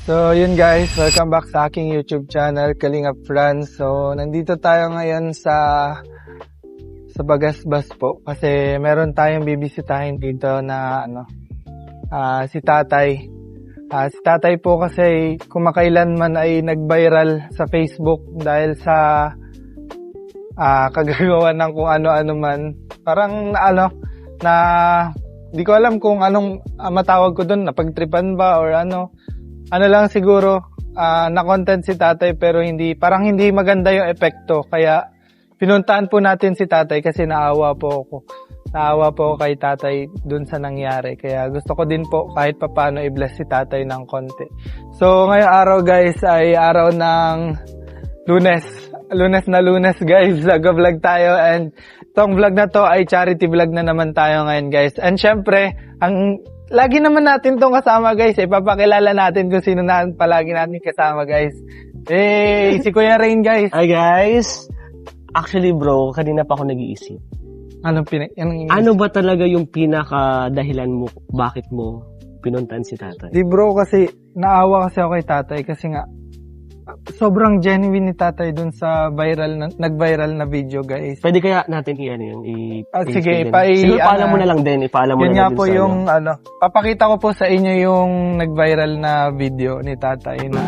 So, yun guys, welcome back sa aking YouTube channel, Kalingap Franz. So, nandito tayo ngayon sa Bagasbas po kasi meron tayong bibisitahin dito na si Tatay. Si Tatay po kasi kumakailanman ay nag-viral sa Facebook dahil sa kagagawa ng kung ano-ano man. Parang na di ko alam kung anong matawag ko doon, napagtripan ba or ano lang siguro, na-content si Tatay pero parang hindi maganda yung epekto. Kaya pinuntahan po natin si Tatay kasi naawa po ako kay Tatay dun sa nangyari. Kaya gusto ko din po kahit papaano i-bless si Tatay ng konti. So ngayong araw guys ay araw ng Lunes guys. Nag-vlog tayo and itong vlog na to ay charity vlog na naman tayo ngayon guys. And syempre, lagi naman natin tong kasama guys. Ipapakilala natin kung sino na palagi natin kasama guys. Si Kuya Rain guys. Hi guys. Actually bro, kanina pa ako nag-iisip. Ano ba talaga yung pinaka dahilan mo bakit mo pinuntahan si Tatay? Di bro, kasi naawa kasi ako kay Tatay kasi nga sobrang genuine ni Tatay dun sa nag-viral na video guys. Pwede kaya natin sige, ipaalam mo na lang din. Yun nga po yung papakita ko po sa inyo yung nag-viral na video ni Tatay na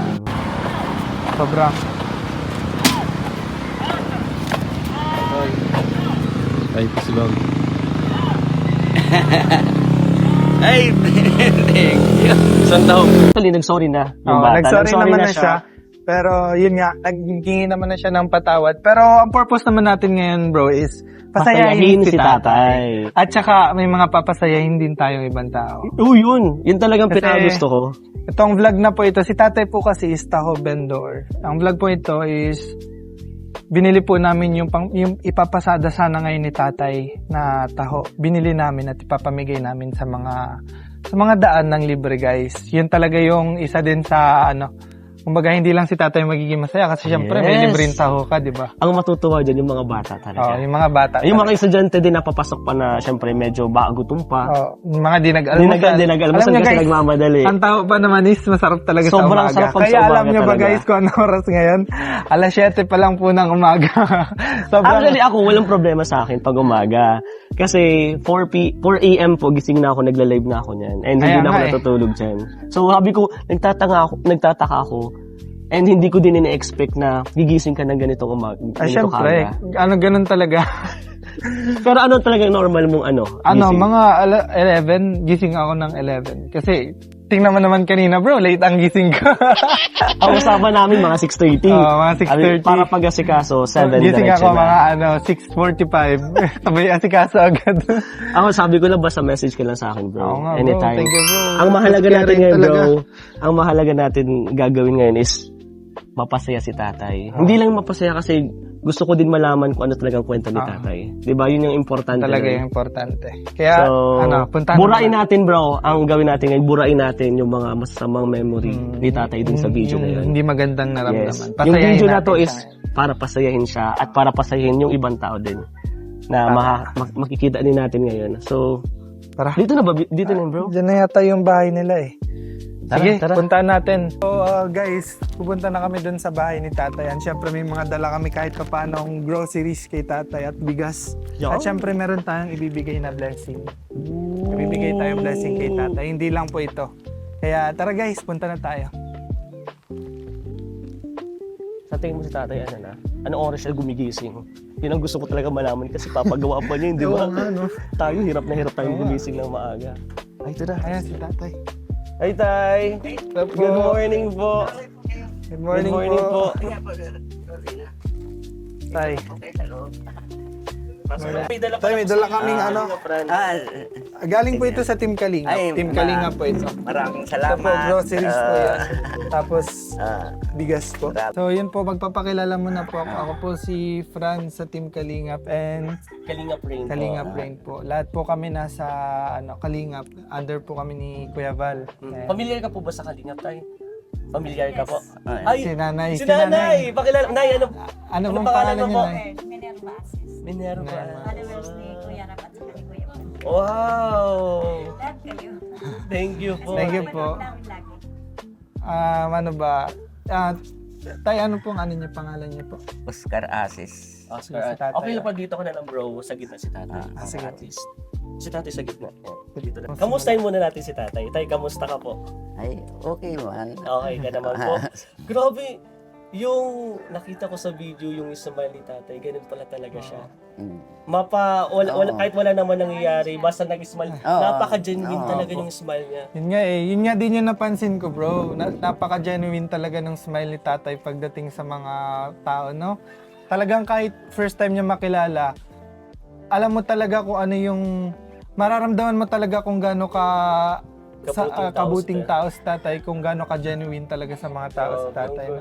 sobrang ay pasilog. Ay, thank you. Isang taon. Actually, nag-sorry na yung bata. Nag-sorry naman na siya. Pero yun nga, naghingi naman na siya ng patawad. Pero ang purpose naman natin ngayon bro is pasayahin si Tatay. At saka may mga papasayahin din tayong ibang tao. Yun. Yun talagang pinakagusto ko. Itong vlog na po ito, si Tatay po kasi is taho vendor. Ang vlog po ito is binili po namin yung ipapasada sana ngayon ni Tatay na taho. Binili namin at ipapamigay namin sa mga daan ng libre guys. Yun talaga yung isa din sa kumbaga hindi lang si Tatay magiging masaya kasi syempre may libreng taho ka, di ba? Ang matutuwa dyan yung mga bata talaga. Yung mga bata. Yung mga estudyante din napapasok pa na syempre medyo gutom pa. Yung mga dinag-almusal kasi guys, nagmamadali. Ang taho pa naman is masarap talaga sobrang sa umaga. Sarap Kaya alam nyo ba guys kung ano oras ngayon? Alas 7 pa lang po ng umaga. Actually ako walang problema sa akin pag umaga. Kasi 4 AM po gising na ako, nagla-live na ako niyan. And hindi na ako natutulog diyan. So sabi ko, nagtataka ako. And hindi ko din ina-expect na gigising ka ng ganitong umaga. Syempre, ganun talaga. Pero ano talaga normal mong gising? Mga 11, gising ako ng 11. Kasi, tingnan mo naman kanina bro, late ang gising ko. Ang usapan namin mga 6:30. Mga 6:30. Para pag-asikaso, 7 gising ako na. Mga 6:45. Sabay asikaso agad. Ako sabi ko lang basta message ka lang sa akin bro. Nga, anytime. Bro. Thank you, bro. Ang mahalaga natin ngayon bro, ang mahalaga natin gagawin ngayon is mapasaya si Tatay. Hindi lang mapasaya kasi gusto ko din malaman kung ano talagang kwento ni Tatay. Diba? Yun yung importante. Talaga yung importante. Kaya, puntahan burain natin bro. Ang gawin natin ngayon, burain natin yung mga masasamang memory ni Tatay dun sa video na yun. Hindi magandang naramdaman. Yes. Yung video na to is para pasayahin siya at para pasayahin yung ibang tao din na makikita din natin ngayon. So, dito na ba? Dito na bro? Diyan na yata yung bahay nila eh. Sige, tara. puntahan natin. So guys, pupunta na kami dun sa bahay ni Tatay. And syempre may mga dala kami kahit paanong groceries kay Tatay at bigas. At syempre meron tayong ibibigay na blessing. Ibibigay tayong blessing kay Tatay. Hindi lang po ito. Kaya tara guys, punta na tayo. Sa tingin mo si Tatay, anong oras siya gumigising? Yun ang gusto ko talaga malaman kasi papagawa pa niya, hindi ba? Tayo, hirap na hirap tayong gumising ng maaga. Ay, ito na. Ayan si Tatay. Hi, Tay! Good morning po! Good morning po! Tay. Tay, may dala kaming galing po ito sa Team Kalingap. Team Kalingap po ito. Maraming Ito salamat. po, groceries po yan. Tapos, bigas po. So, yun po, magpapakilala muna po ako. Ako po si Franz sa Team Kalingap and Kalingap Rain po. Lahat po kami nasa Kalingap. Under po kami ni Kuya Val. Familiar ka po ba sa Kalingap, Tay? Familiar ka po? Si Nanay. Si Nanay! Pakilala, Nay, Ano bang pangalan niyo, Nay? Minerva Asis. Minerva. Followers ni Kuya Rap at saka ni Kuya Val. Wow! Lahat kayo. Thank you po. Thank you po. Namin lagi. Ano ba? Tay, ano pong ano niyo, pangalan niyo po? Oscar Asis. Oscar, Si tatay. okay lang pa dito ko na lang bro, sa gitna si tatay. sige. At least. Si tatay sa gitna. Yan, dito na. Kamustahin muna natin si tatay. Tay, kamusta ka po? Ay, okay man. Okay ka naman po. Grabe, yung nakita ko sa video, yung smile ni tatay, ganun pala talaga siya. Mm. Kahit wala naman nangyayari, basta nag-smile, Oo. napaka-genuine Oo. talaga yung smile niya. Yun nga din yung napansin ko, bro. Napaka-genuine talaga ng smile ni tatay pagdating sa mga tao, no? Talagang kahit first time niya makilala, alam mo talaga kung ano yung, mararamdaman mo talaga kung gaano ka kabuting tao si tatay, kung gaano ka genuine talaga sa mga tao si tatay. No?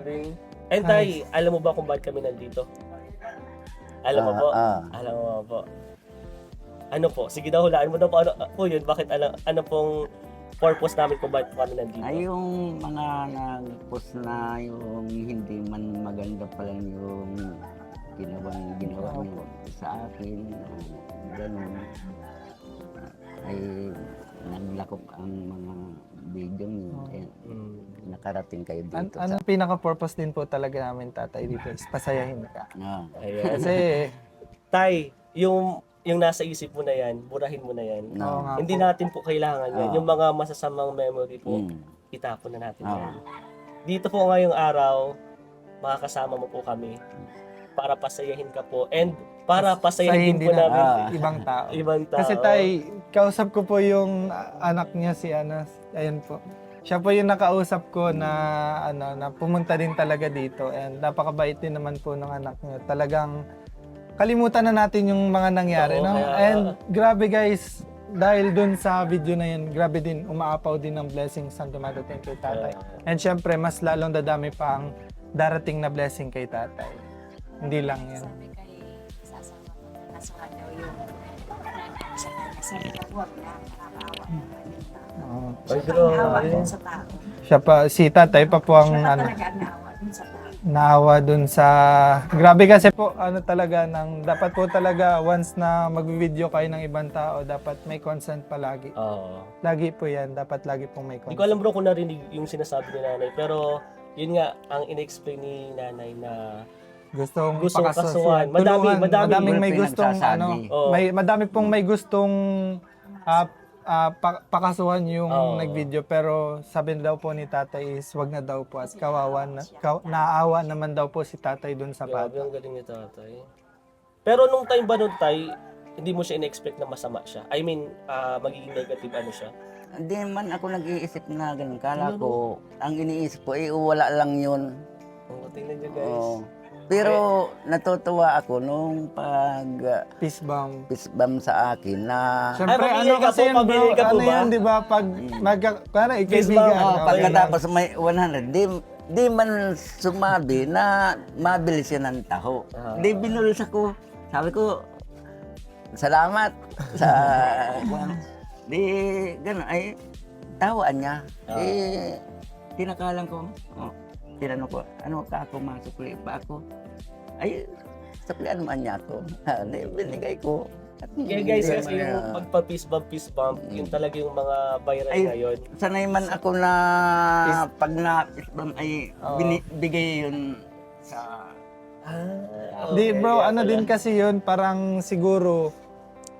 And tay, alam mo ba kung bakit kami nandito? Alam mo po? Alam mo po. Ano po? Sige daw, hulaan mo daw po. Ano po yun? Bakit ano pong purpose namin kung bakit kami nandito? Ay, yung mga nag-post na yung hindi man maganda pa lang yung ginawa niyo sa akin. Ganun. Ay, naglakop ang mga video niyo. Nakarating kayo dito. Ano pinaka-purpose din po talaga namin tatay dito is pasayahin ka. Ayan. Kasi, Tay, yung nasa isip mo na yan, burahin mo na yan. oo nga Hindi po. natin po kailangan yan. Yung mga masasamang memory po, itapon na natin yan. Dito po ngayong araw, makakasama mo po kami para pasayahin ka po. And para pasayahin Sayahin din po din namin ibang tao. ibang tao. Kasi tay, kausap ko po yung anak niya si ayun po. Siya po yung nakausap ko na na pumunta din talaga dito and napakabait din naman po ng anak niya. Talagang kalimutan na natin yung mga nangyari, Oo, no? kaya- And grabe guys, dahil dun sa video na yun, grabe din umaapaw din ng blessings ang dumadating kay tatay. And syempre, mas lalong dadami pa ang darating na blessing kay tatay. Hindi lang yan. Sabi kay sasama ko na kasuhan daw yung nanay sa kanya. Sabi niya, huwag na, nakakaawa na yung tao. Oo. Ay, Siya pa ang naawa grabe. dun sa tao. Siya pa, si tatay pa po ang Siya pa ano, talaga ang naawa dun sa tao. naawa dun sa grabe kasi po talaga dapat po talaga once na mag-video kayo ng ibang tao dapat may consent palagi. Oo. Lagi po yan, dapat lagi pong may Hindi consent. ko alam bro kung narinig yung sinasabi ni nanay, pero yun nga, ang in-explain ni nanay na Gustong kasuhan. tulungan. Madaming Madaming may may gustong nagsasabi. Oo. madami pong may gustong pakasuhan yung Oo. nag-video pero sabi daw po ni tatay is wag na daw po at naawa naman daw po si tatay dun sa grabe bata. ang galing ni tatay. Pero nung time ba nun tay, hindi mo siya in-expect na masama siya? I mean, magiging negative ano siya? Hindi man ako nag-iisip na ganun. Kala ko, ang iniisip ko, wala lang yun. Tingnan nyo guys. Oo. Pero natutuwa ako nung Peace bomb. pag-pisbam sa akin na Siyempre, pamilya ka kasi po, yan, bro, pamilya ka po ano ba? yan, di ba? Pag kaya ikaibigan. Fist bump. pagkatapos may 100, di man sumabi na mabilis yan ang taho. Di binulis ako. Sabi ko, salamat sa di gano'n ay tawaan niya. Tinakalan ko. Tinanong ko, ano ka ako, masukli pa ako. Ay, suklian man niya ako. Binigay ko. At Kaya guys, hindi kasi naman, yung pagpa-peace bump, yun talaga yung mga viral Ay, ngayon. sanay man ako na pag na-pisbam ay binibigay yun sa... Di bro, ano din kasi yun, parang siguro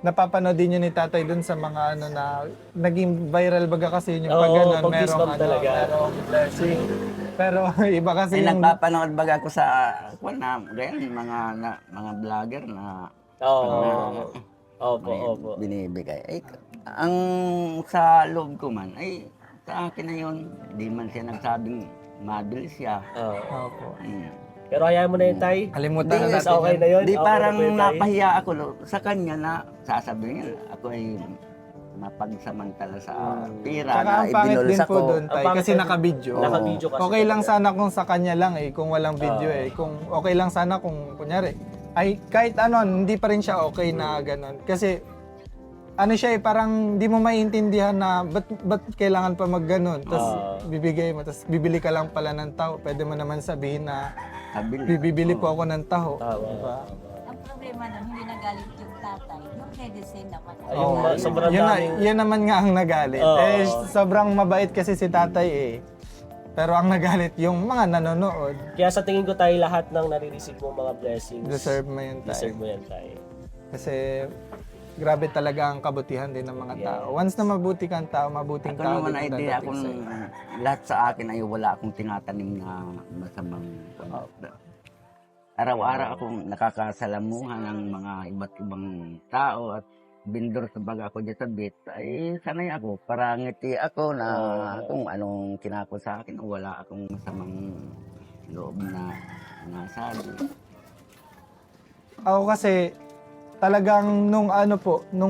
napapanood din yun ni tatay dun sa mga ano na naging viral baga kasi yun yung pag Oo, ganun, pag fist bump talaga. merong blessing. Pero iba kasi Ay, yung nagpapanood baga ako sa ganyan, mga vlogger na Oo. Opo, may opo. binibigay. Ay, ang sa loob ko man, ay sa akin na yun, di man siya nagsabing mabilis siya. Oo. Opo. Pero hayaan mo na yun, tay. Kalimutan na Yes, natin okay yan. na yun. Di Okay parang na po yun, tay. napahiya ako sa kanya na sasabihin niya, ako ay mapagsamantala sa pira Tsaka na ang pangit ibinulis din po ako. doon tay Ang pangit kasi din- naka-video. Oo. Naka-video kasi. Okay lang talaga. sana kung sa kanya lang kung walang video Kung okay lang sana kung kunyari ay kahit ano hindi pa rin siya okay na ganun. Kasi ano siya parang di mo maiintindihan na ba't kailangan pa magganon. Tapos bibigay mo, tapos bibili ka lang pala ng taho. Pwede mo naman sabihin na Kabili. bibili po ako ng taho. Tama. Diba? Ang problema nun, hindi nagalit yung tatay. Yung medicine naman. Ayun, Oo. sobrang Yun, daming... yun naman nga ang nagalit. Oo. Sobrang mabait kasi si tatay Pero ang nagalit yung mga nanonood. Kaya sa tingin ko tayo lahat ng nare-receive mo mga blessings. Deserve mo yun tayo. Deserve mo yan tayo. Kasi grabe talaga ang kabutihan din ng mga tao. Once na mabuti kang tao, mabuting Ako tao naman din ay ang di dadating akong, sa'yo. lahat sa akin ay wala akong tinatanim na masamang araw-araw akong nakakasalamuhan ng mga iba't ibang tao at bindor sa baga ako dyan sa bit, ay sanay ako. Para ngiti ako na kung anong kinako sa akin, wala akong masamang loob na nasabi. Ako kasi talagang nung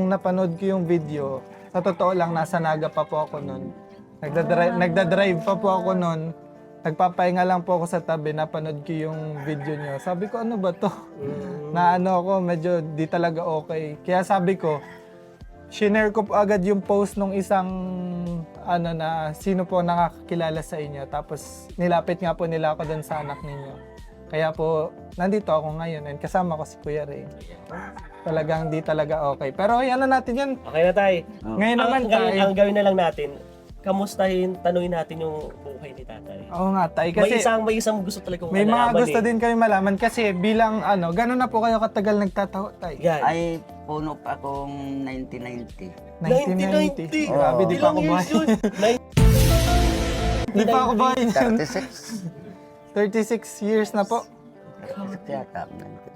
napanood ko yung video, sa totoo lang nasa Naga pa po ako nun. Nagdadrive pa po ako nun. Nagpapahinga lang po ako sa tabi, napanood ko yung video nyo. Sabi ko, ano ba to? Na ako, medyo di talaga okay. Kaya sabi ko, shinare ko po agad yung post nung isang na sino po nakakakilala sa inyo. Tapos nilapit nga po nila ako doon sa anak ninyo. Kaya po, nandito ako ngayon and kasama ko si Kuya Ray. Talagang di talaga okay. Pero ano natin yan? Okay na tayo. Ngayon naman tayo. Ang gawin na lang natin, kamustahin, tanungin natin yung buhay ni tatay. Oo nga tayo. Kasi May isang gusto talaga kong may mga malaman gusto din kami malaman. Kasi bilang gano'n na po kayo katagal nagtataho tayo? Yan. Ay puno pa akong 1990. 1990. Grabe, di pa ako Ilang buhay. years yun? Di pa ako buhay. 36. 36 years na po. Kaya tap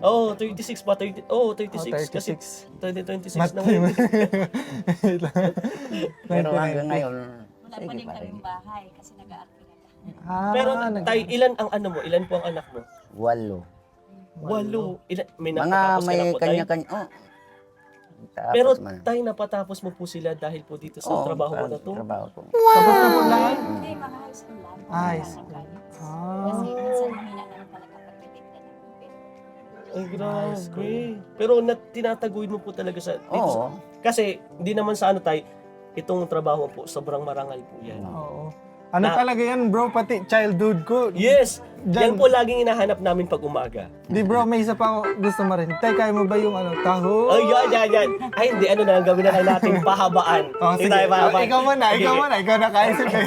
Oh, 36 pa. 36. Oh, Kasi 36. 2026 na ngayon. Pero hanggang ngayon, Wala pa din kaming bahay kasi nag-aarki na lang. Pero tay, ilan ang mo? Ilan po ang anak mo? 8. 8. Ilan, may Mga napatapos ka may na po, tay? kanya-kanya. Tapos Pero man. tay, napatapos mo po sila dahil po dito sa Oo, trabaho mo na to? Trabaho ko. Tapos na po lahat? Hindi, mga high school lang. High Mga college. Ah. Kasi minsan mahina naman talaga pagtitinda ng bibig. Ay, grabe. Pero tinataguin mo po talaga sa dito. Oo. Kasi hindi naman sa tay, itong trabaho po, sobrang marangal po yan. Oo. Ano talaga yan, bro? Pati childhood ko. Yes! Diyan- Yan po laging hinahanap namin pag umaga. Di bro, may isa pa ako gusto mo rin. Tay, kaya mo ba yung taho? Ay, yan. Ay, hindi, na lang, gawin na lang natin pahabaan. Oh, Hindi sige. tayo pahabaan. Ikaw muna. Ikaw na kaya sige.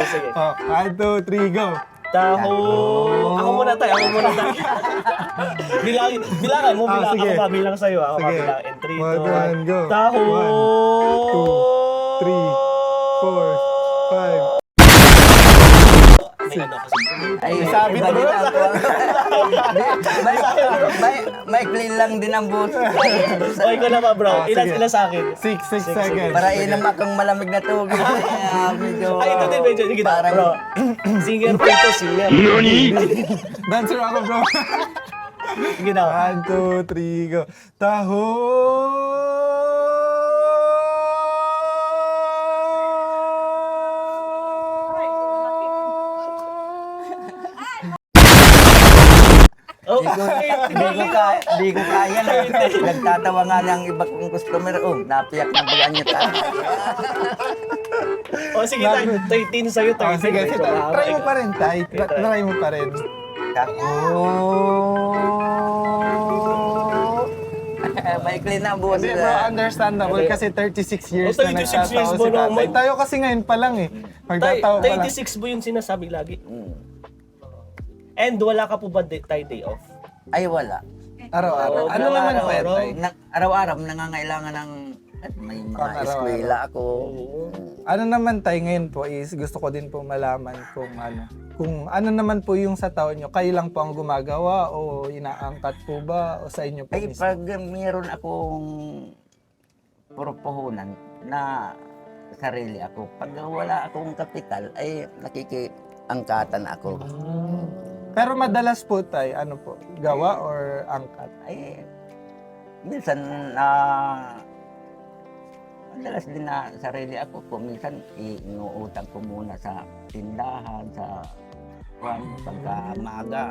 Sige. Oh, 1, 2, 3, go. Taho. Ako muna tayo. Bilangan mo, bilang. sige. Ako bilang sa'yo. Ako Sige. bilang. And 3, 1, 2, 1. go. Taho. 1, 2, 3, 4, 5. May ano kasi. Ay, Sabi iba to. din ako. May clean lang din ang buhos. Okay ko naman, bro. Ah, sige. Ilan sa akin? 6 seconds. Para inom akong malamig na tubig. Medyo... Ay, ito din, medyo. Sige na, Parang- bro. Singer po ito, singer. Dancer ako, bro. Sige na. 1, 2, 3, go. Taho! Oh, Di ko kaya na. Nagtatawa nga ng iba kong customer. Oh, napiyak na bagaan niya tayo. oh, sige tayo. 13 sa'yo, 13. Oh, sige, sige. Try mo pa rin, Tay. Try mo pa rin. May clean na ang buhos. Hindi, bro, understandable kasi 36 years Oh, na 36 years nagtatawa mo si tatay. naman. Tayo kasi ngayon pa lang eh. Magtatawa pa lang. 26 mo yung sinasabi lagi. And wala ka po ba day off? Ay, wala. Araw-araw. Oh, Ano naman po yan, araw-araw. Tay? Araw-araw nangangailangan ng may mga Pang-araw-araw. eskwela ako. Ano naman tayo ngayon po is gusto ko din po malaman kung ano naman po yung sa taon nyo, kayo lang po ang gumagawa o inaangkat po ba o sa inyo po Ay, mismo? pag meron akong puhunan na sarili ako, pag wala akong kapital, ay nakikiangkatan ako. Pero madalas po tayo, ano po, gawa or angkat? Ay, minsan, madalas din na sarili ako ko. Minsan, inuutang ko muna sa tindahan, sa pagka maaga.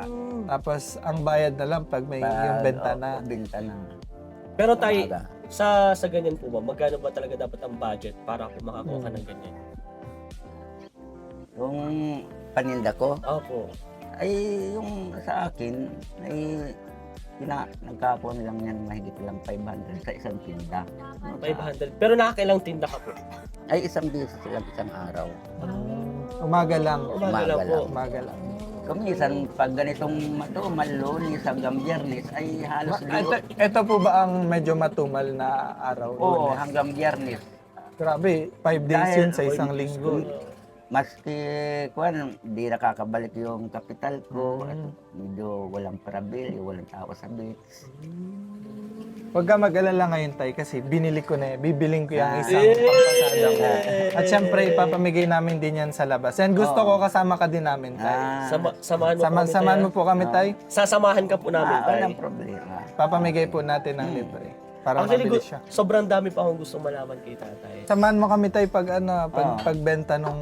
Tapos ang bayad na lang pag may yung benta na. Benta na. Pero tayo, Maaga. sa ganyan po ba, magkano ba talaga dapat ang budget para po makakuha ka ng ganyan? Yung paninda ko, Opo. ay yung sa akin, ay nagkapon lang yan, mahigit lang 500 sa isang tinda. 500. Pero nakakailang tinda ka po? Ay isang beses lang isang araw. Umaga lang. Umaga lang po. Umaga lang. Kumisan, pag ganitong Lunes hanggang Biyernes, ay halos Ito po ba ang medyo matumal na araw? Oo, Lunes? hanggang Biyernes. Grabe, 5 days Dahil- yun sa isang linggo. Maski, di nakakabalik yung kapital ko. At medyo walang parabil, walang tao sa beach. Huwag ka mag-alala ngayon, Tay, kasi binili ko na bibiling ko yung isang pampasada ko. At syempre, ipapamigay namin din yan sa labas. And gusto ko kasama ka din namin, Tay. Samahan mo po kami, Samahan Tay. mo po kami, Tay. Sasamahan ka po namin, Tay. Walang problema. Papamigay po natin ng libre. Para Actually, mabilis siya. sobrang dami pa akong gustong malaman kay tatay. Samahan mo kami, Tay, pagbenta nung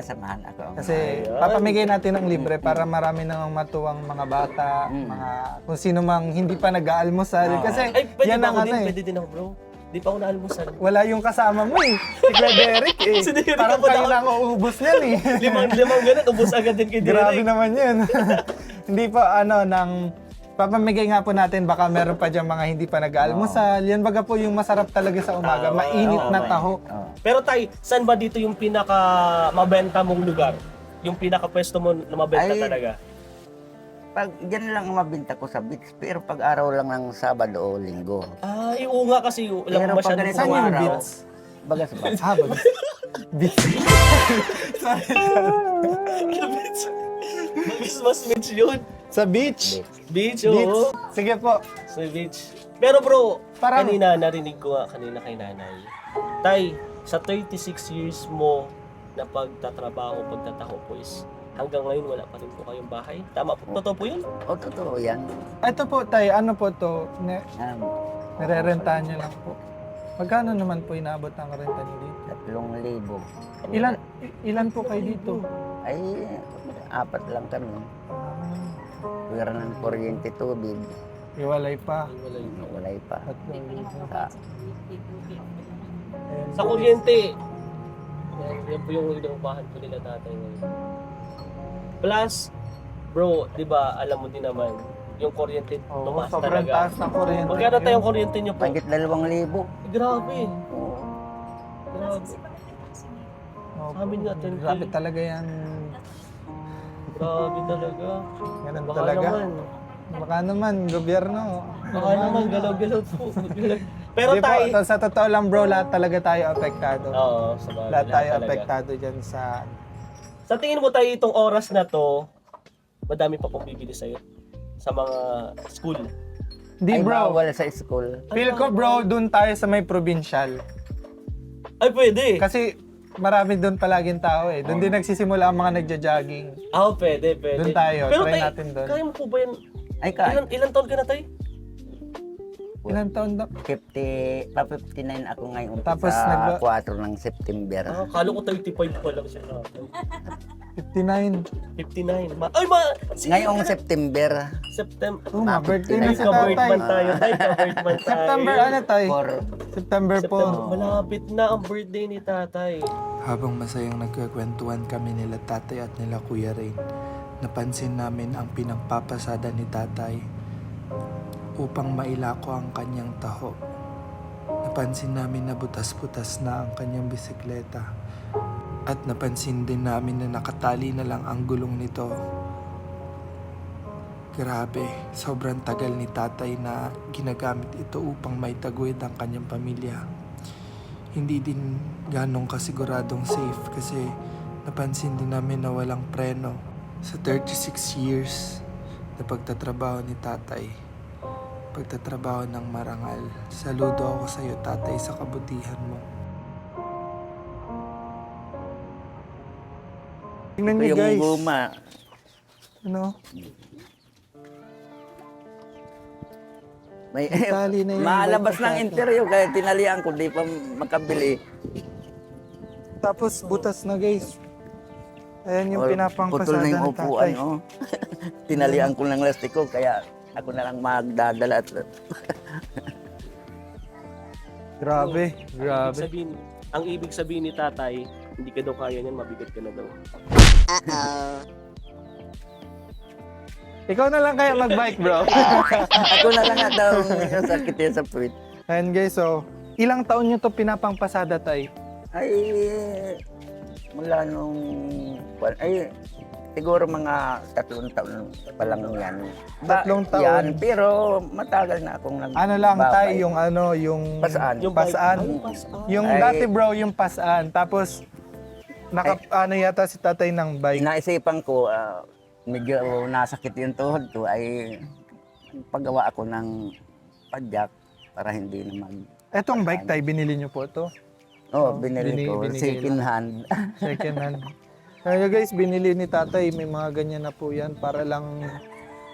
Samahan ako. Kasi papamigay natin ng libre para marami nang matuwang mga bata, mga kung sino mang hindi pa nag-aalmusal. Kasi Ay, pwede yan ba ang ako din? ano eh. Pwede din ako, bro. Di pa ako naalmusal. Wala yung kasama mo eh. Si Kuya Derek eh. Si Derek Parang ako kayo daw. lang uubos niyan eh. limang ganun, ubos agad din kay Grabe Derek. naman yun. Hindi pa papamigay nga po natin, baka meron pa dyan mga hindi pa nag-aalmusal. Yan baga po yung masarap talaga sa umaga. Mainit na taho. Pero tay, saan ba dito yung pinaka mabenta mong lugar? Yung pinaka pwesto mo na mabenta Ay, talaga? Pag dyan lang ang mabinta ko sa beach, pero pag araw lang ng Sabado o Linggo. Ay, oo nga kasi alam Pero mo pag masyadong ganitong Saan yung araw, beats? bagas ba? Bagas. Beats. Mas beach yun. Sa beach. Beach, Beach. oo. Sige po. Sa beach. Pero bro, Parang- kanina narinig ko nga kanina kay nanay. Tay, sa 36 years mo na pagtatrabaho, pagtataho po is hanggang ngayon wala pa rin po kayong bahay. Tama po, totoo po yun? O, totoo yan. Ito po, Tay, ano po to? Um, Nirerentahan niyo lang po. Magkano naman po inaabot ang renta niyo dito? 3,000. Ilan po kayo dito? Ay, 4 lang kami. Pwera ng kuryente, tubig. Iwalay pa. Wala yun. Walay pa. Sa, Sa kuryente, yan po yung inuupahan po nila tatay ngayon. Plus, bro, di ba, alam mo din naman, yung kuryente tumaas sobrang talaga. taas ng kuryente. Magkano tayong kuryente nyo po? pagit 2,000. Grabe. Oo. Grabe. Opo. Sa amin nga, 10K. Grabe talaga yan. Grabe talaga. Ganun Baka talaga. naman. Baka naman, gobyerno. Baka naman, galaw-galaw po. Pero Di po, tayo... sa totoo lang bro, lahat talaga tayo apektado. Oo, sa bagay. Lahat tayo talaga. apektado dyan sa... Sa tingin mo tayo itong oras na to, madami pa pong bibili sa'yo sa mga school. Di Ay, bro, bawal sa school. feel ko bro, dun tayo sa may provincial. Ay, pwede. Kasi marami doon palaging tao eh. Doon din nagsisimula ang mga nagja-jogging. Pwede. Doon tayo, Pero try tay, natin doon. kaya mo po ba yan? Ay, kahit Ilan taon ka na tayo? Ilang taon na? 59 ako ngayon. Tapos sa 4 ng September. Kala ko 35 pa lang siya. 59. 59. Ngayong September. September. Oh, birthday na si Ka-birth tatay. man tayo. Ka-birth man tayo. September ano tayo? For September September. 4. Malapit na ang birthday ni tatay. Habang masayang nagkakwentuhan kami nila tatay at nila Kuya Rain, napansin namin ang pinagpapasada ni tatay upang mailako ang kanyang taho. Napansin namin na butas-butas na ang kanyang bisikleta at napansin din namin na nakatali na lang ang gulong nito. Grabe, sobrang tagal ni tatay na ginagamit ito upang maitaguyod ang kanyang pamilya. Hindi din ganong kasiguradong safe kasi napansin din namin na walang preno. Sa 36 years na pagtatrabaho ni tatay, pagtatrabaho ng marangal, saludo ako sa iyo tatay sa kabutihan mo. Tingnan niyo yung guys. guma. Ano? May Tali na yung maalabas bike ng ko. interview kaya tinalian ko, di pa makabili. Tapos butas na guys. Ayan yung Or pinapangpasada putol na ng yung upuan, tatay. oh. Tinalian ko ng lastiko, kaya ako na lang magdadala at Grabe. Grabe. Ang ibig sabihin ni tatay, hindi ka daw kaya niyan, mabigat ka na daw. Ikaw na lang kaya mag-bike bro. ako na lang at daw sakit yan sa puwit. Ayan guys, so ilang taon nyo to pinapangpasada tay? Ay, Mula nung, ay, siguro mga 3 taon pa lang yan. 3 taon? Yan, pero matagal na akong nag... Ano lang tay, yung Pasaan. Yung pasaan. Yung Ay. dati bro, yung pasaan. Tapos, ano yata si tatay ng bike. Inaisipan ko, medyo nasakit yung tuhod ko, ay paggawa ako ng padyak para hindi naman... Etong bike tay, binili nyo po to? Oh, binili ko, binigay second hand. Second hand. Kaya guys, binili ni tatay, may mga ganyan na po yan para lang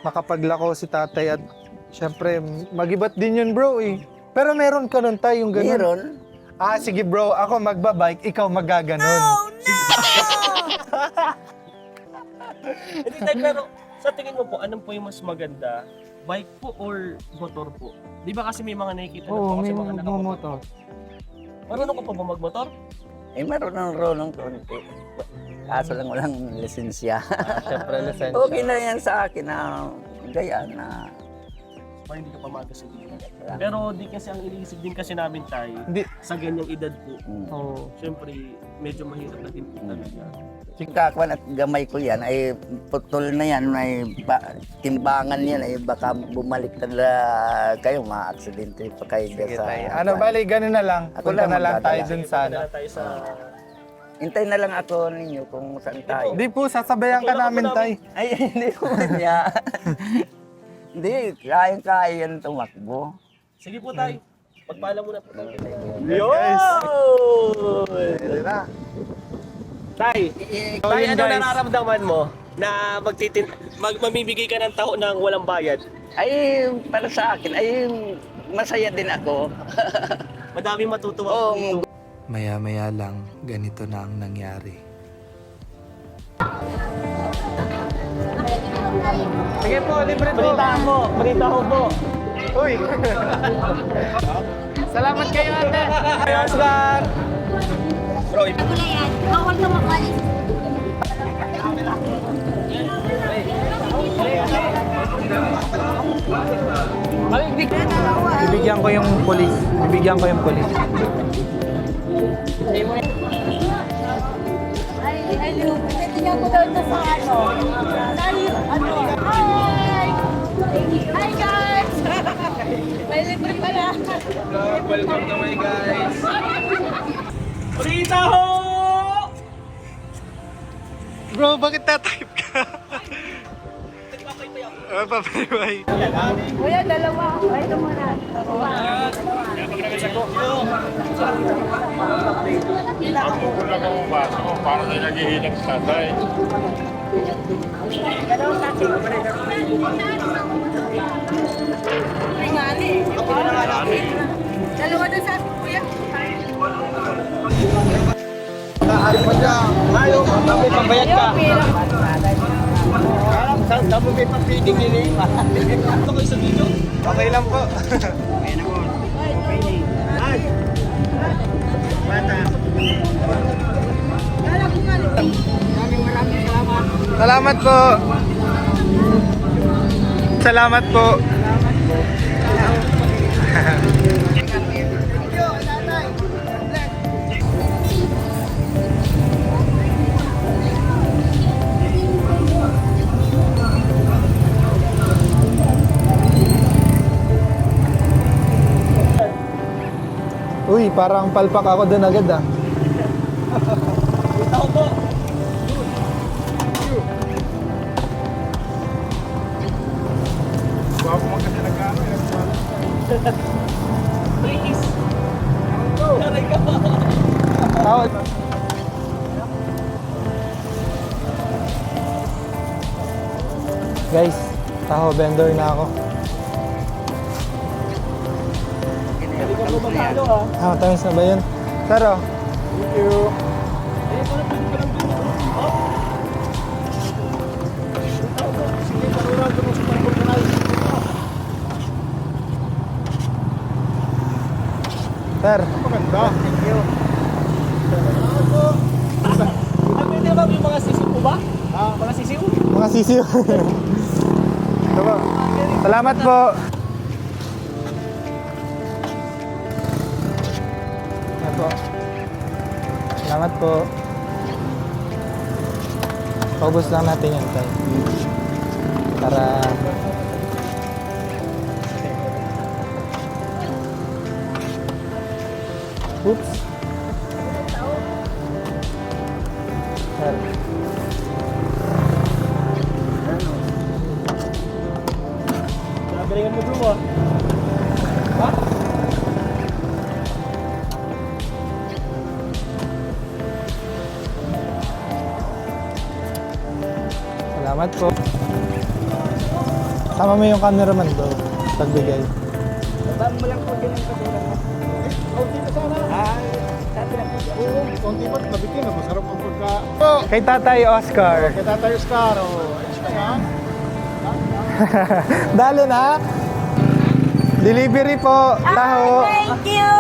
makapaglako si tatay at syempre, magibat din yun bro eh. Pero meron ka nun tayo yung ganun. Meron, Sige bro, ako magbabike, ikaw magaganon. Hindi tayo, pero sa tingin mo po, anong po yung mas maganda? Bike po or motor po? Di ba kasi may mga nakikita na po Oo, kasi may mga nakamotor. motor. Marunong ka pa ba magmotor? meron ng rolong konti. Kaso lang walang lisensya. Syempre, lisensya. Okay na yan sa akin na gayaan na Para hindi ka pa magasolina. Pero di kasi ang iniisip din kasi namin tayo, Hindi. sa ganyang edad po, Oh. syempre medyo mahirap na din po talaga. Kakwan at gamay ko yan ay putol na yan, may timbangan yan ay baka bumalik na kayo, ma-aksidente pa kayo Sige sa... tay. Ano bali, ganun na lang. Ako Punta lang na lang tayo magdadala. dun sa ano. Wala tayo sa... Hintay na lang ako ninyo kung saan tayo. Hindi po, sasabayan ka namin tay. Ay, hindi ko niya. Hindi, kayang-kaya yan tumakbo. Sige po tayo. Pagpala muna po tayo. Guys. Tay, So, tay, yun, ano guys. nararamdaman mo na mamimigay ka ng tao ng walang bayad? Ay, para sa akin, ay masaya din ako. Madaming matutuwa po Oo, dito. Maya-maya lang, ganito na ang nangyari. Sige po, libre po. Balita ko po. Uy. Salamat kayo ate. Oscar. Bro, Wala yan. Bawal ka makalis. Bibigyan ko yung polis. Bibigyan ko yung polis. Ay, tingnan ko daw ito sa ano. Hi! Hi guys! May libre pala. Welcome to my guys. Balita ho! Bro, bakit tatype ka? Papay-bay. Kuya, dalawa. Ay, ito muna. Para na naghihilang sa tatay. Dalawa na sa akin, kuya. Pambayad ka. Okay lang po. Salamat po. Salamat po. Uy, parang palpak ako dun agad ah. Balita ko po. Please. Naray ka pa. Tawad. Guys, taho vendor na ako. Hindi ka po matalo ha. Times na ba yun? Taro. Thank you. Eh, wala pa rin palang dito. Oh. Sige, parurado mo sa pagkukunay. Sir. Maganda. Thank you. Pwede ba yung mga sisiw po ba? Mga sisiw? Mga sisiyo. Ito po. Salamat po. Yan po. Salamat po. Paubos lang natin yan tayo. Para... Oops. Galingan mo bro ah. Salamat po. Sama mo yung cameraman bro. Pagbigay. Baba mo lang po din ang kasura mo. Konti ba't mabitin na masarap ang pagka... Kay Tatay Oscar. Kita tayo Scar, o. Extra yan. Dali na. Delivery po. Taho. Thank you!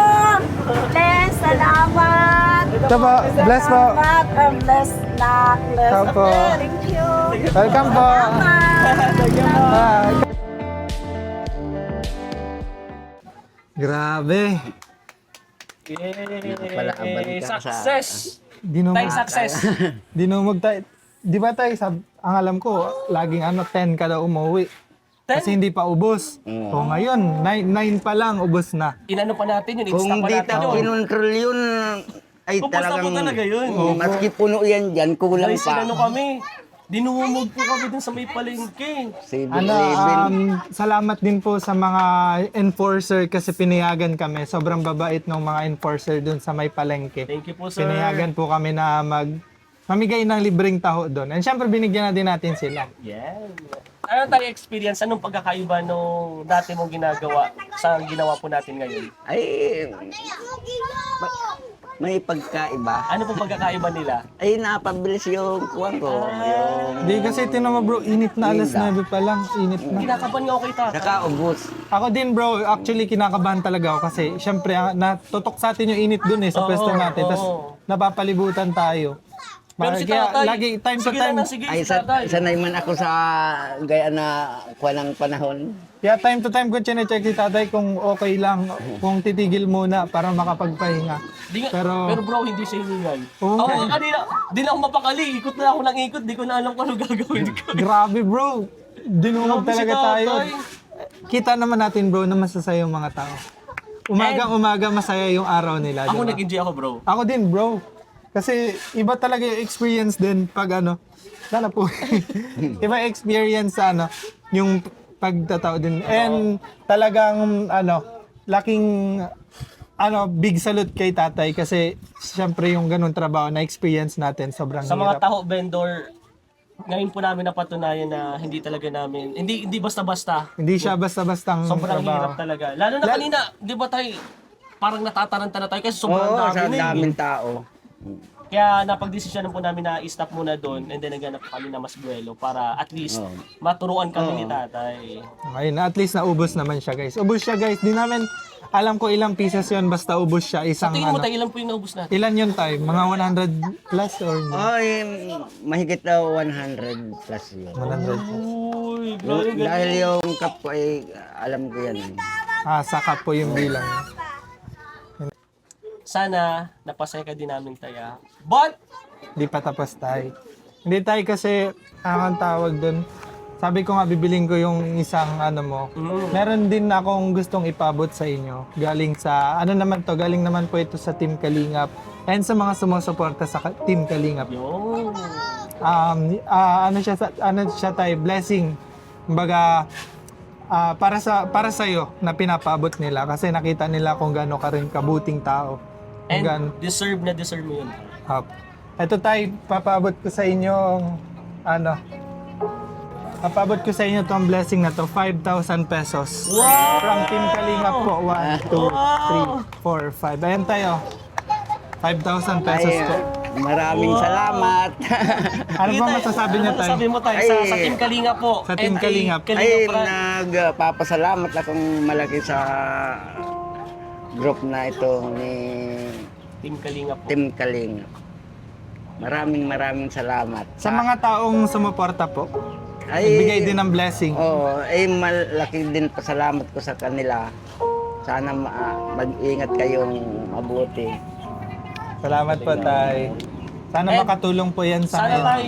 Bless, salamat! Ito po. Bless po. Salamat, bless na. Bless. Tao po. Thank you! Welcome po. Bye. Grabe. Pala ang balita sa- Success! Dinumog, Tay success! dinumog tayo. Di ba tayo, ang alam ko, laging 10 ka daw umuwi. 10? Kasi hindi pa ubos. O ngayon, 9 pa lang, ubos na. Inano pa natin yun, Kung insta pa di natin ta yun. kinontrol yun, ay Ubus na po talagang... talaga yun. Maski puno yan dyan, kulang Guys, pa. inano kami. Dinumog po kami dun sa may palengke. 7-11. Salamat din po sa mga enforcer kasi pinayagan kami. Sobrang babait ng mga enforcer dun sa may palengke. Thank you po, sir. Pinayagan po kami na mamigay ng libreng taho doon. And syempre binigyan na din natin sila. Yan. Ano tayo experience? Anong pagkakaiba nung dati mong ginagawa sa ginawa po natin ngayon? Ay, may pagkaiba. Ano po pagkakaiba nila? Ay, napabilis yung kuwan ko. Yung Di kasi tinan mo bro, init na alas 9 pa lang. Init na. Kinakaban nga ako kay Tata. saka ubos. Ako din bro, actually kinakabahan talaga ako kasi syempre natutok sa atin yung init dun sa Oo, pwesto natin. Tapos oo. napapalibutan tayo. Pero si Kaya Tatay, lagi time to sige time. na, sige Ay, si Tatay. sanay man ako sa gaya na kuwan ng panahon. Kaya time to time ko chine-check si tatay kung okay lang, kung titigil muna para makapagpahinga. Di nga, Pero- pero bro, hindi siya hiningay. Oo. Ako kanina, di na ako mapakali. Ikot na ako ng ikot. Di ko na alam kung ano gagawin ko. Grabe bro, dinungog Grabe si talaga tayo. Tatay. Kita naman natin bro na masasaya yung mga tao. Umaga masaya yung araw nila. Ako diba? nag-enjoy ako, bro. Ako din bro. Kasi iba talaga yung experience din pag sana po. Iba yung experience sa yung pagtatao din. And talagang laking big salute kay tatay kasi siyempre yung ganun trabaho na experience natin sobrang Sa mga hirap. taho vendor, ngayon po namin napatunayan na hindi talaga namin, hindi basta-basta. Hindi siya basta-bastang Sobrang trabaho. hirap talaga. Lalo na kanina, di ba tayo, parang natataranta na tayo kasi sobrang Oo, dami sa na eh. daming tao. Kaya napag-desisyonan po namin na i-stop muna doon and then naghanap kami na mas buwelo para at least Oo. maturuan kami ni tatay. Ayun, at least naubos naman siya guys. Ubos siya guys. Di namin alam ko ilang pieces yon basta ubos siya. Isang Tingin mo tayo, ilan po yung naubos natin? Ilan yun tayo? Mga 100 plus or hindi? Ay, mahigit na 100 plus yun. 100 plus. Uy, grabe Dahil yung cup ko ay alam ko yan. Saka po yung bilang. Sana napasaya ka din namin tayo. But, Di pa tapos tayo. Hindi tayo kasi, ang tawag dun. Sabi ko nga, bibiling ko yung isang mo. Meron din akong gustong ipabot sa inyo. Galing sa, galing naman po ito sa Team Kalingap. And sa mga sumusuporta sa Team Kalingap. yun. Ano siya tayo, blessing. Kumbaga, para sa iyo na pinapabot nila kasi nakita nila kung gaano ka rin kabuting tao. Kung gaano. And deserve na deserve mo yun. Ito tayo, papabot ko sa inyo papabot ko sa inyo tong blessing na to, 5,000 pesos. Wow! From Team Kalingap po, 1, 2, 3, 4, 5. Ayan tayo, 5,000 pesos Ay, po. maraming salamat. Ano ba masasabi niyo tayo? Sabi mo tayo sa Ay. Team Kalinga po. Sa Team And Kalingap. Ay, nagpapasalamat akong malaki sa group na ito ni Team Kalinga po. Team Kaling. Maraming salamat. Sa mga taong sumuporta po, Ay, nagbigay din ng blessing. Oo, ay malaki din pasalamat ko sa kanila. Sana mag-ingat kayong mabuti. Salamat po tayo. Sana And makatulong po yan sa Sana amin. tay,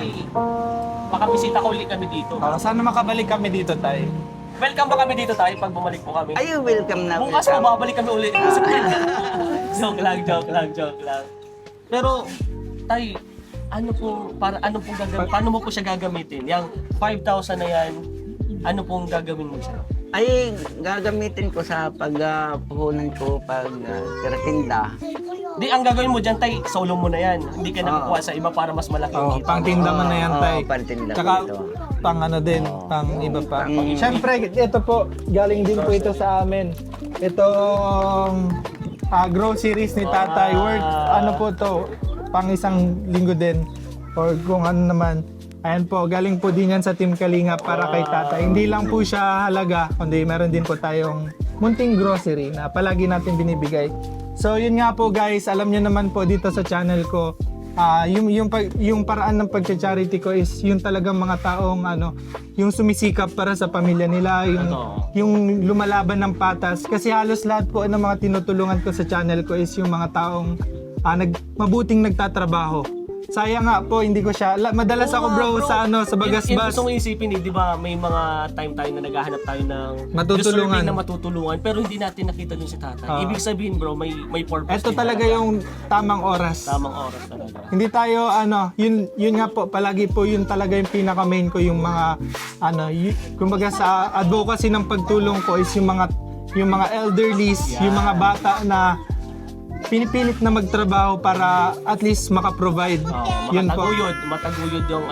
makabisita ko ulit kami dito. Sana makabalik kami dito tayo. Welcome ba kami dito tayo pag bumalik po kami? Ay, welcome na. Bukas welcome. babalik kami ulit. Joke lang. Pero, tay, ano po paano mo po siya gagamitin? Yang 5,000 na yan, ano pong gagawin mo siya? Ay, gagamitin ko sa pagpuhunan ko pag tiratinda. Di, ang gagawin mo dyan, tay, solo mo na yan. Hindi ka nakukuha sa iba para mas malaki Oh, kita. pangtinda mo na yan, tay. Pantinda Tsaka, ko ito. pang ano din, pang iba pa. Pang- Siyempre, ito po, galing din po ito sa amin. Itong groceries ni tatay, worth, ano po to, pang isang linggo din. Or kung ano naman. Ayan po, galing po din yan sa Team Kalinga para kay tatay. Hindi lang po siya halaga, kundi meron din po tayong munting grocery na palagi natin binibigay. So yun nga po guys, alam nyo naman po dito sa channel ko, yung paraan ng pag-charity ko is yung talagang mga taong yung sumisikap para sa pamilya nila, yung lumalaban ng patas. Kasi halos lahat po ng mga tinutulungan ko sa channel ko is yung mga taong mabuting nagtatrabaho. Sayang nga po, hindi ko siya. Madalas ako bro, sa Yung Bagasbas. gusto kong isipin di ba, may mga time tayo na naghahanap tayo ng Matutulungan. deserving na matutulungan, pero hindi natin nakita dun si tatay. Ibig sabihin bro, may purpose. Ito din talaga yung tamang oras. tamang oras talaga. Hindi tayo yun nga po palagi po yun talaga yung pinaka main ko, yung mga kumbaga sa advocacy ng pagtulong ko is yung mga elderlies, yung mga bata na pinipilit na magtrabaho para at least maka-provide. Yun po. Mataguyod yung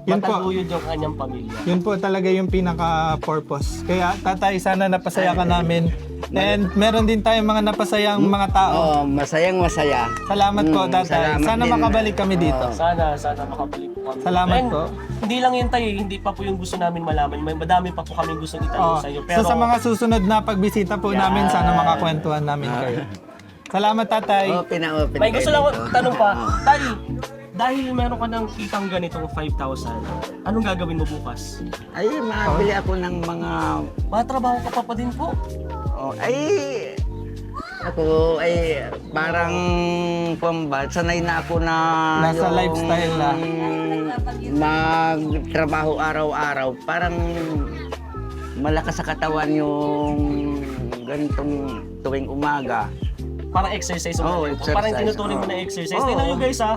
Yun po. mataguyod yung kanyang pamilya. Yun po talaga yung pinaka-purpose. Kaya tatay, sana napasaya ka namin. And meron din tayong mga napasayang mga tao. Oo, masayang masaya. Salamat po tatay. salamat Sana din. makabalik kami dito. Sana makabalik po kami. Salamat And po. Hindi lang yun tayo, hindi pa po yung gusto namin malaman. May madami pa po kami gusto itanong Oh, sa iyo. Pero so sa mga susunod na pagbisita po namin, sana makakwentuhan namin kayo. Salamat tatay. Open may gusto lang ako dito. tanong pa. Tay, dahil meron ka ng kitang ganitong 5,000, anong gagawin mo bukas? Ay, mabili ako ng mga... Matrabaho ka pa din po. Ako ay parang sanay na ako na Nasa yung lifestyle na. magtrabaho araw-araw. Parang malakas sa katawan yung ganitong tuwing umaga. Parang exercise mo. Oo, exercise. Parang tinuturing mo na exercise. Oo. Tingnan nyo guys ha,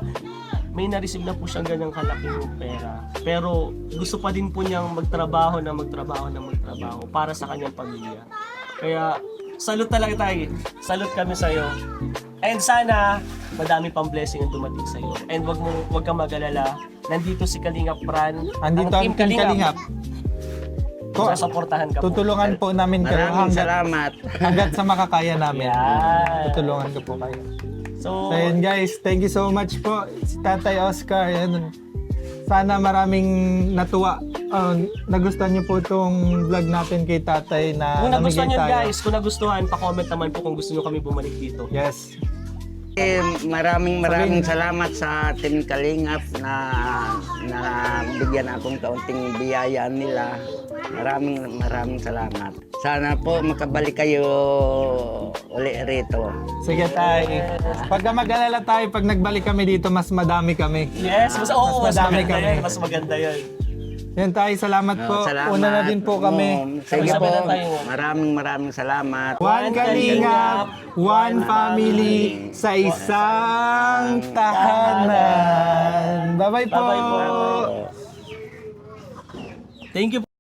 may na-receive na po siyang ganyang kalaking pera. Pero gusto pa din po niyang magtrabaho para sa kanyang pamilya. Kaya salute talaga tayo. Salute kami sa'yo. And sana madami pang blessing ang dumating sa'yo. And wag kang mag-alala. Nandito si Kalingap Fran. Andito ang Team Kalingap. Sasaportahan ka po. Tutulungan po namin kayo Maraming salamat. hanggat sa makakaya namin. Yan. Tutulungan ko po kayo. So, So yun guys, thank you so much po si Tatay Oscar. Yan. Sana maraming natuwa. Nagustuhan niyo po itong vlog natin kay Tatay na kung nagustuhan namigay nyo tayo. guys, kung nagustuhan, pa-comment naman po kung gusto nyo kami bumalik dito. Yes. Maraming salamat sa Team Kalingap na bigyan akong kaunting biyaya nila. Maraming salamat. Sana po makabalik kayo uli rito. Sige tay. Pagka mag-alala tayo, pag nagbalik kami dito, mas madami kami. Yes, mas madami maganda kami. yan, mas maganda yan. Yan tay, salamat po. Salamat. Una na din po kami. Sige po. Sabay na tayo. Maraming salamat. One Kalingap, one family sa isang tahanan. Bye-bye po. Bye-bye po. Thank you.